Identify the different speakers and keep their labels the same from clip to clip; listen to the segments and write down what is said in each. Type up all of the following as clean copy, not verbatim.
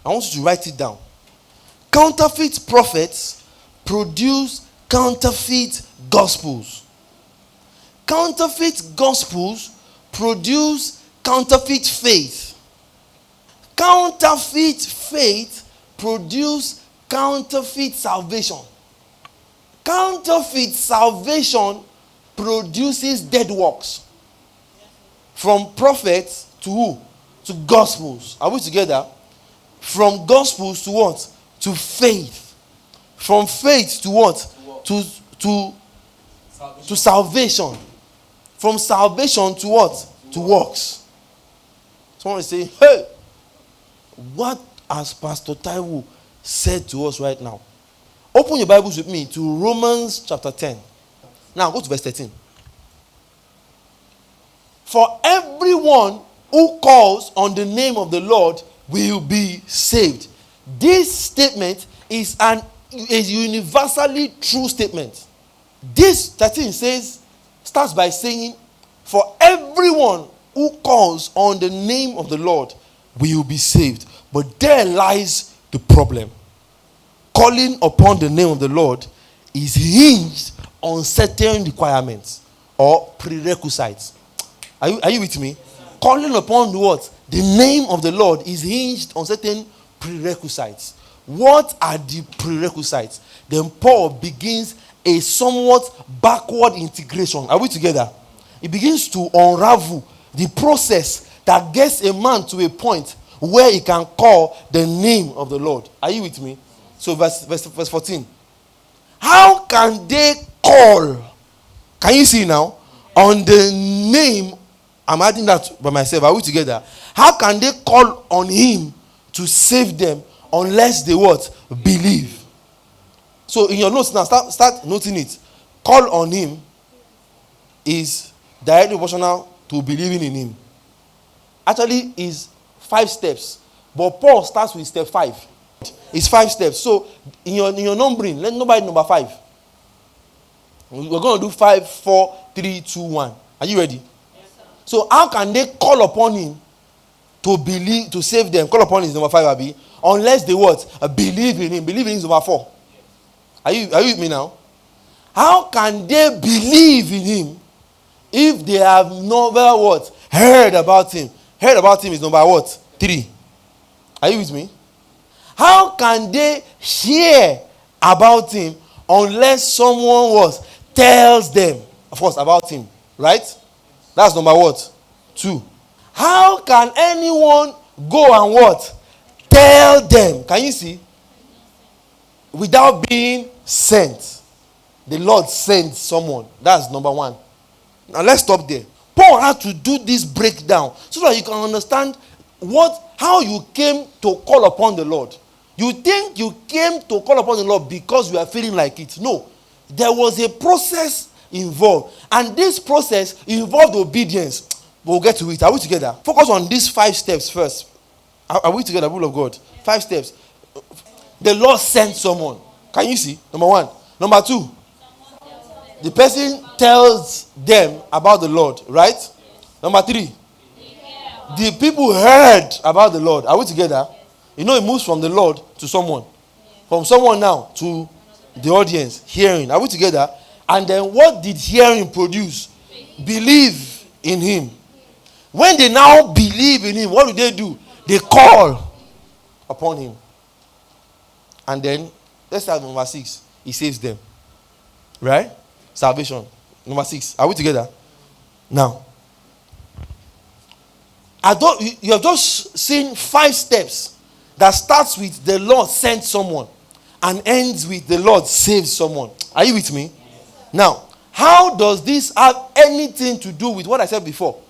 Speaker 1: I want you to write it down. Counterfeit prophets produce counterfeit gospels. Counterfeit gospels produce counterfeit faith. Counterfeit faith produce counterfeit salvation. Counterfeit salvation produces dead works. From prophets to who? To gospels. Are we together? From gospels to what? To faith. From faith to what? To salvation. From salvation to what? To works. Someone say, hey, what has Pastor Taiwo said to us right now? Open your Bibles with me to Romans chapter 10. Now go to verse 13. For everyone who calls on the name of the Lord will be saved. This statement is a universally true statement. This 13 starts by saying, for everyone who calls on the name of the Lord will be saved. But there lies the problem. Calling upon the name of the Lord is hinged on certain requirements or prerequisites. Are you with me? Calling upon what? The name of the Lord is hinged on certain prerequisites. What are the prerequisites? Then Paul begins a somewhat backward integration. Are we together? He begins to unravel the process that gets a man to a point where he can call the name of the Lord. Are you with me? So verse 14. How can they call? Can you see now? On the name, I'm adding that by myself. Are we together? How can they call on him to save them unless they what? Believe. So in your notes now, start noting it. Call on him is directly proportional to believing in him. Actually, is 5 steps. But Paul starts with step 5. It's 5 steps. So in your numbering, let nobody number 5. We're going to do 5, 4, 3, 2, 1. Are you ready?
Speaker 2: Yes, sir.
Speaker 1: So how can they call upon him to believe, to save them? Call upon him is number 5, Abi. Unless they what? Believe in him. Believe in him is number 4. Are you with me now? How can they believe in him if they have never what? Heard about him. Heard about him is number what? 3. Are you with me? How can they hear about him unless someone what? Tells them, of course, about him. Right? That's number what? 2. How can anyone go and what? Tell them. Can you see? Without being sent. The Lord sent someone. That's number 1. Now let's stop there. Paul had to do this breakdown so that you can understand how you came to call upon the Lord. You think you came to call upon the Lord because you are feeling like it. No. There was a process involved. And this process involved obedience. We'll get to it. Are we together? Focus on these 5 steps first. Are we together, people of God? 5 steps. The Lord sent someone. Can you see? Number 1. Number 2. The person tells them about the Lord. Right? Number 3. The people heard about the Lord. Are we together? You know, it moves from the Lord to someone. From someone now to the audience. Hearing. Are we together? And then what did hearing produce? Believe in him. When they now believe in him, what do? They call upon him. And then, let's start number 6. He saves them. Right? Salvation. Number 6. Are we together? Now, you have just seen 5 steps that starts with the Lord sent someone and ends with the Lord saves someone. Are you with me? Yes. Now, how does this have anything to do with what I said before?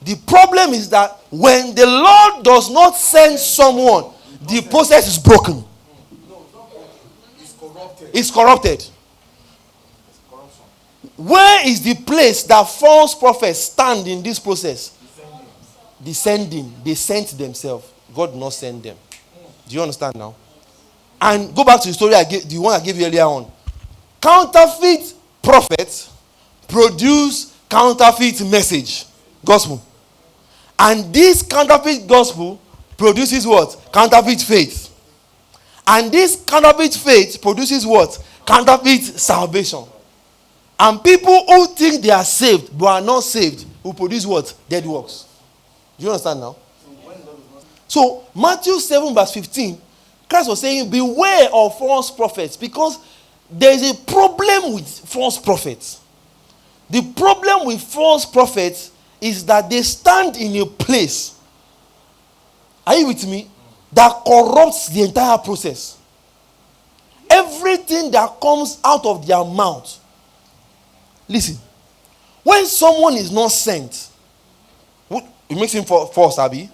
Speaker 1: The problem is that when the Lord does not send someone, the process is broken. It's corrupted. Where is the place that false prophets stand in this process? Descending. They sent themselves. God did not send them. Do you understand now? And go back to the story the one I gave you earlier on. Counterfeit prophets produce counterfeit message. Gospel. And this counterfeit gospel produces what? Counterfeit faith. And this counterfeit faith produces what? Counterfeit salvation. And people who think they are saved but are not saved will produce what? Dead works. Do you understand now? So Matthew 7 verse 15, Christ was saying, beware of false prophets, because there is a problem with false prophets. The problem with false prophets is that they stand in a place, are you with me, that corrupts the entire process. Everything that comes out of their mouth. Listen, when someone is not sent, it makes him false, Abi. Yes.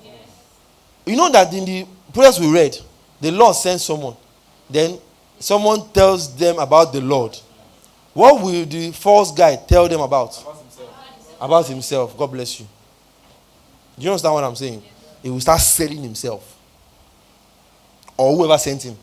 Speaker 1: You know that in the prayers we read, the Lord sends someone. Then someone tells them about the Lord. What will the false guy tell them about? About himself. God bless you. Do you understand what I'm saying? He will start selling himself. Or whoever sent him.